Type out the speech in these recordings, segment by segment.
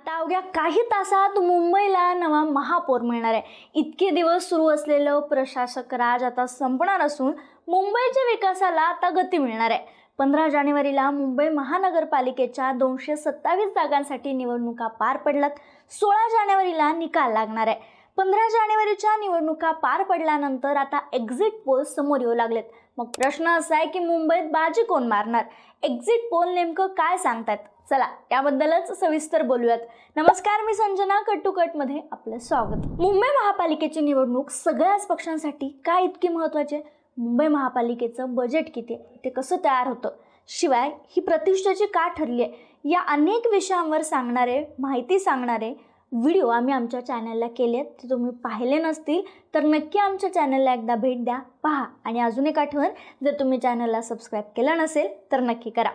आता अवघ्या काही तासात मुंबईला नवा महापौर मिळणार आहे. इतके दिवस सुरू असलेलं प्रशासक राज आता संपणार असून मुंबईच्या विकासाला आता गती मिळणार आहे. 15 जानेवारीला मुंबई महानगरपालिकेच्या 227 जागांसाठी निवडणुका पार पडल्यात. 16 जानेवारीला निकाल लागणार आहे. 15 जानेवारीच्या निवडणुका पार पडल्यानंतर आता एक्झिट पोल समोर येऊ लागलेत. मग प्रश्न असा आहे की मुंबईत बाजी कोण मारणार? एक्झिट पोल नेमकं काय सांगतात? चला याबद्दलच सविस्तर बोलूयात. नमस्कार, मी संजना. कट टू कट मध्ये आपलं स्वागत. मुंबई महापालिकेची निवडणूक सगळ्याच पक्षांसाठी का इतकी महत्त्वाची आहे? मुंबई महापालिकेचं बजेट किती आहे, ते कसं तयार होतं, शिवाय ही प्रतिष्ठेची का ठरली आहे, या अनेक विषयांवर माहिती सांगणारे व्हिडिओ आम्ही आमच्या चॅनलला केलेत. ते तुम्ही पाहिले नसतील तर नक्की आमच्या चॅनलला एकदा भेट द्या, पहा. आणि अजून एक आठवण, जर तुम्ही चॅनलला सबस्क्राईब केलं नसेल तर नक्की करा.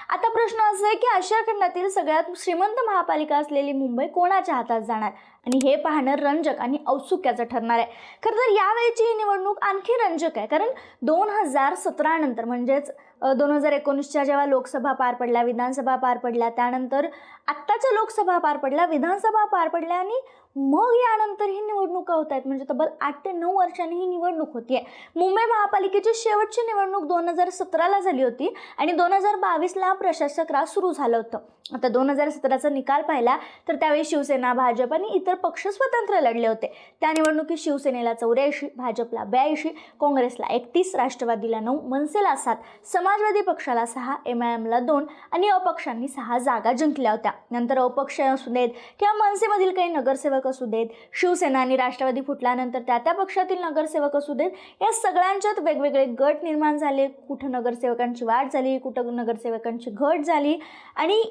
आता प्रश्न असा आहे की आशिया खंडातील सगळ्यात श्रीमंत महापालिका असलेली मुंबई कोणाच्या हातात जाणार? आणि हे पाहणं रंजक आणि औत्सुक्याचं ठरणार आहे. खरं तर यावेळीची ही निवडणूक आणखी रंजक आहे, कारण 2017 नंतर म्हणजेच 2019च्या जेव्हा लोकसभा पार पडल्या, विधानसभा पार पडल्या, त्यानंतर आत्ताच्या लोकसभा पार पडल्या, विधानसभा पार पडल्या आणि मग यानंतर ही निवडणुका होत आहेत. म्हणजे तब्बल 8 ते 9 वर्षांनी ही निवडणूक होतीये. मुंबई महापालिकेची शेवटची निवडणूक 2017ला झाली होती आणि 2022ला प्रशासक राज सुरू झालं होतं. आता 2017चा निकाल पाहिला तर त्यावेळी शिवसेना, भाजप आणि इतर पक्ष स्वतंत्र लढले होते. त्या निवडणुकीत शिवसेनेला 84, भाजपला 82, काँग्रेसला 31, राष्ट्रवादीला 9, मनसेला 7, समाजवादी पक्षाला 6, MIMला 2 आणि अपक्षांनी 6 जागा जिंकल्या होत्या. नंतर अपक्ष असू देत किंवा मनसेमधील काही नगरसेवक असू देत, शिवसेना आणि राष्ट्रवादी फुटल्यानंतर त्या पक्षातील नगरसेवक असू देत, या सगळ्यांच्यात वेगवेगळे गट निर्माण झाले. कुठं नगरसेवकांची वाढ झाली, कुठं नगरसेवकांची घट झाली आणि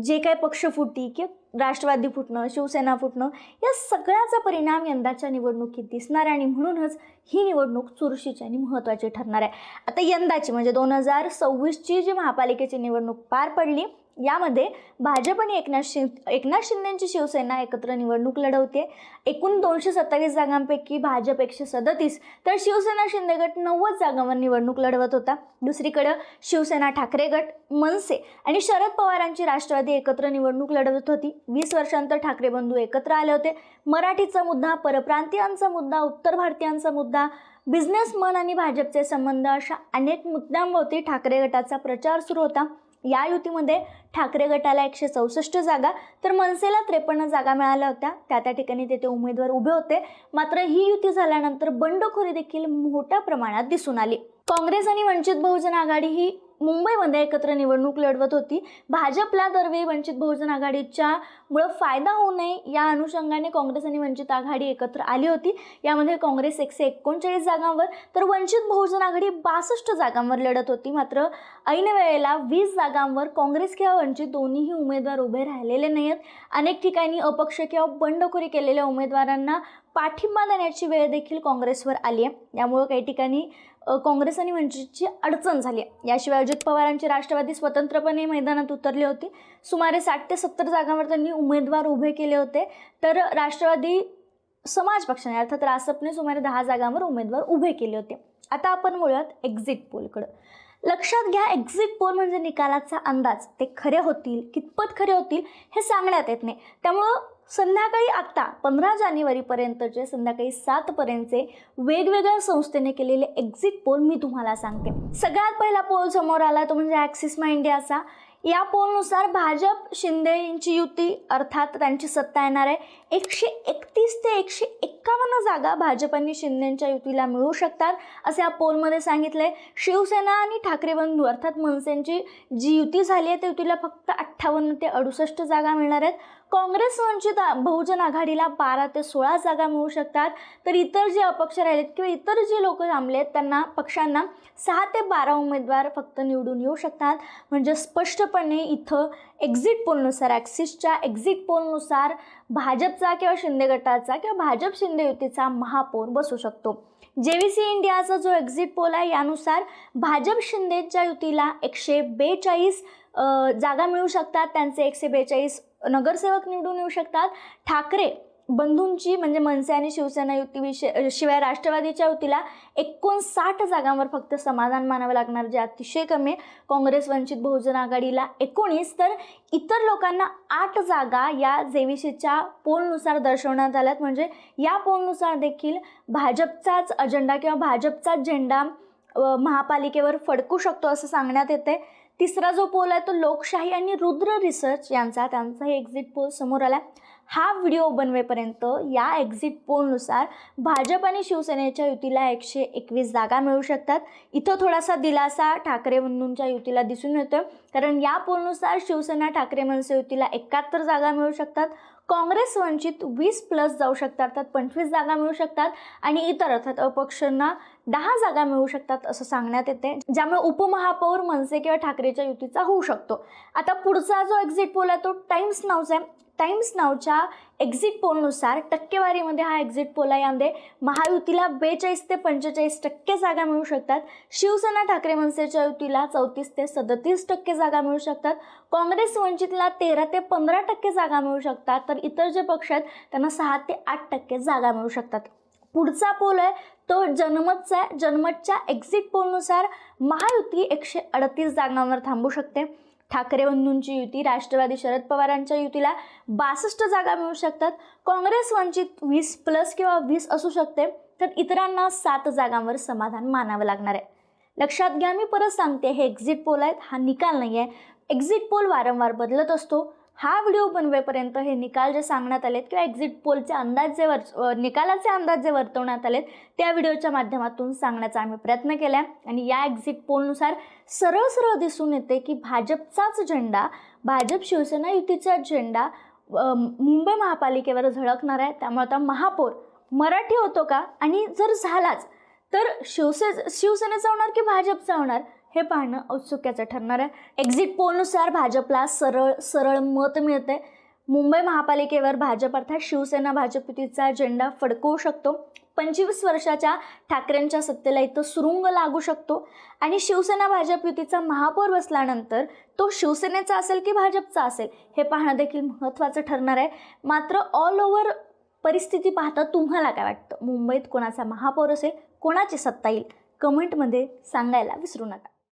जे काही पक्ष फुटती किंवा राष्ट्रवादी फुटणं, शिवसेना फुटणं, या सगळ्याचा परिणाम यंदाच्या निवडणुकीत दिसणार आहे. आणि म्हणूनच ही निवडणूक चुरशीची आणि महत्त्वाची ठरणार आहे. आता यंदाची म्हणजे 2026ची जी महापालिकेची निवडणूक पार पडली, यामध्ये भाजप आणि एकनाथ शिंदेची शिवसेना एकत्र निवडणूक लढवते. एकूण 227 जागांपैकी भाजप 137 तर शिवसेना शिंदे गट 90 जागांवर निवडणूक लढवत होता. दुसरीकडे शिवसेना ठाकरे गट, मनसे आणि शरद पवारांची राष्ट्रवादी एकत्र निवडणूक लढवत होती. 20 वर्षांतर ठाकरे बंधू एकत्र आले होते. मराठीचा मुद्दा, परप्रांतीयांचा मुद्दा, उत्तर भारतीयांचा मुद्दा, बिझनेसमन आणि भाजपचे संबंध, अशा अनेक मुद्द्यांभोवती ठाकरे गटाचा प्रचार सुरू होता. या युतीमध्ये ठाकरे गटाला 164 जागा तर मनसेला 53 जागा मिळाल्या होत्या. त्या ठिकाणी तेथे उमेदवार उभे होते. मात्र ही युती झाल्यानंतर बंडखोरी देखील मोठ्या प्रमाणात दिसून आली. काँग्रेस आणि वंचित बहुजन आघाडी ही मुंबईमध्ये एकत्र निवडणूक लढवत होती. भाजपला दरवेळी वंचित बहुजन आघाडीच्या मुळे फायदा होऊ नये या अनुषंगाने काँग्रेस आणि वंचित आघाडी एकत्र आली होती. यामध्ये काँग्रेस 139 जागांवर तर वंचित बहुजन आघाडी 62 जागांवर लढत होती. मात्र ऐन वेळेला 20 जागांवर काँग्रेस किंवा वंचित दोन्हीही उमेदवार उभे राहिलेले नाहीत. अनेक ठिकाणी अपक्ष किंवा बंडखोरी केलेल्या उमेदवारांना पाठिंबा देण्याची वेळ देखील काँग्रेसवर आली आहे. यामुळे काही ठिकाणी काँग्रेस आणि वंचितची अडचण झाली आहे. याशिवाय अजित पवारांची राष्ट्रवादी स्वतंत्रपणे मैदानात उतरली होती. सुमारे 60 ते 70 जागांवर त्यांनी उमेदवार उभे केले होते. तर राष्ट्रवादी समाज पक्षाने अर्थात रासपने सुमारे 10 जागांवर उमेदवार उभे केले होते. आता आपण वळूयात एक्झिट पोलकडे. लक्षात घ्या, एक्झिट पोल म्हणजे निकालाचा अंदाज. ते खरे होतील, कितपत खरे होतील हे सांगण्यात येत नाही. त्यामुळं संध्याकाळी आता 15 जानेवारीपर्यंतचे संध्याकाळी 7 पर्यंतचे वेगवेगळ्या संस्थेने केलेले एक्झिट पोल मी तुम्हाला सांगते. सगळ्यात पहिला पोल समोर आला तो म्हणजे ॲक्सिस इंडियाचा. या पोलनुसार भाजप शिंदेची युती अर्थात त्यांची सत्ता येणार आहे. 131 ते 151 जागा भाजप आणि शिंदेच्या युतीला मिळू शकतात असे या पोलमध्ये सांगितले. शिवसेना आणि ठाकरे बंधू अर्थात मनसेंची जी युती झाली आहे त्या युतीला फक्त 58 ते 68 जागा मिळणार आहेत. काँग्रेस वंचित बहुजन आघाडीला 12 ते 16 जागा मिळू शकतात. तर इतर जे अपक्ष राहिलेत किंवा इतर जे लोक थांबलेत त्यांना पक्षांना 6 ते 12 उमेदवार फक्त निवडून येऊ शकतात. म्हणजे स्पष्टपणे इथं एक्झिट पोलनुसार, ॲक्सिसच्या एक्झिट पोलनुसार भाजपचा किंवा शिंदे गटाचा किंवा भाजप शिंदे युतीचा महापौर बसू शकतो. JVC इंडियाचा जो एक्झिट पोल आहे यानुसार भाजप शिंदेच्या युतीला 142 जागा मिळू शकतात. त्यांचे 142 नगरसेवक निवडून येऊ शकतात. ठाकरे बंधूंची म्हणजे मनसे आणि शिवसेना युती शिवाय राष्ट्रवादीच्या युतीला 59 जागांवर फक्त समाधान मानावं लागणार, जे अतिशय कमी आहे. काँग्रेस वंचित बहुजन आघाडीला 19, तर इतर लोकांना 8 जागा या जेविशीच्या पोलनुसार दर्शवण्यात आल्यात. म्हणजे या पोलनुसार देखील भाजपचाच अजेंडा किंवा भाजपचाच झेंडा महापालिकेवर फडकू शकतो असं सांगण्यात येते. तिसरा जो पोल आहे तो लोकशाही आणि रुद्र रिसर्च त्यांचा हे एक्झिट पोल समोर आला. हा व्हिडिओ बनवेपर्यंत या एक्झिट पोलनुसार भाजप आणि शिवसेनेच्या युतीला 121 जागा मिळू शकतात. इथं थोडासा दिलासा ठाकरे बंधूंच्या युतीला दिसून येतो, कारण या पोलनुसार शिवसेना ठाकरे मनसे युतीला 71 जागा मिळू शकतात. काँग्रेस वंचित 20+ जाऊ शकतात, त्यात 25 जागा मिळू शकतात आणि इतर अर्थात अपक्षांना 10 जागा मिळू शकतात असं सांगण्यात येते, ज्यामुळे उपमहापौर मनसे किंवा ठाकरेच्या युतीचा होऊ शकतो. आता पुढचा जो एक्झिट पोल आहे तो टाइम्स नावचा आहे. टाइम्स नावच्या एक्झिट पोलनुसार टक्केवारीमध्ये हा एक्झिट पोल आहे. यामध्ये महायुतीला 42 ते 45% जागा मिळू शकतात. शिवसेना ठाकरे मनसेच्या युतीला 34 ते 37% जागा मिळू शकतात. काँग्रेस वंचितला 13 ते 15% जागा मिळू शकतात, तर इतर जे पक्ष आहेत त्यांना 6 ते 8% जागा मिळू शकतात. पुढचा पोल आहे तो जनमतचा आहे. जनमतच्या एक्झिट पोलनुसार महायुती 138 जागांवर थांबू शकते. ठाकरे बंधूंची युती राष्ट्रवादी शरद पवारांच्या युतीला 62 जागा मिळू शकतात. काँग्रेस वंचित 20+ किंवा 20 असू शकते, तर इतरांना 7 जागांवर समाधान मानावं लागणार आहे. लक्षात घ्या, मी परत सांगते, हे एक्झिट पोल आहेत, हा निकाल नाही आहे. एक्झिट पोल वारंवार बदलत असतो. हा व्हिडिओ बनवेपर्यंत हे निकाल जे सांगण्यात आलेत किंवा एक्झिट पोलचे अंदाज निकालाचे अंदाज जे वर्तवण्यात आलेत त्या व्हिडिओच्या माध्यमातून सांगण्याचा आम्ही प्रयत्न केला आहे. आणि या एक्झिट पोलनुसार सरळ दिसून येते की भाजपचाच झेंडा, भाजप शिवसेना युतीचा झेंडा मुंबई महापालिकेवर झळकणार आहे. त्यामुळे आता महापौर मराठी होतो का, आणि जर झालाच तर शिवसेनेचा होणार की भाजपचा होणार हे पाहणं औत्सुक्याचं ठरणार आहे. एक्झिट पोलनुसार भाजपला सरळ मत मिळते. मुंबई महापालिकेवर भाजप अर्थात शिवसेना भाजप युतीचा झेंडा फडकवू शकतो. 25 वर्षाच्या ठाकरेंच्या सत्तेला इथं सुरुंग लागू शकतो आणि शिवसेना भाजप युतीचा महापौर बसल्यानंतर तो शिवसेनेचा असेल की भाजपचा असेल हे पाहणं देखील महत्त्वाचं ठरणार आहे. मात्र ऑल ओव्हर परिस्थिती पाहता तुम्हाला काय वाटतं? मुंबईत कोणाचा महापौर असेल, कोणाची सत्ता येईल? कमेंटमध्ये सांगायला विसरू नका.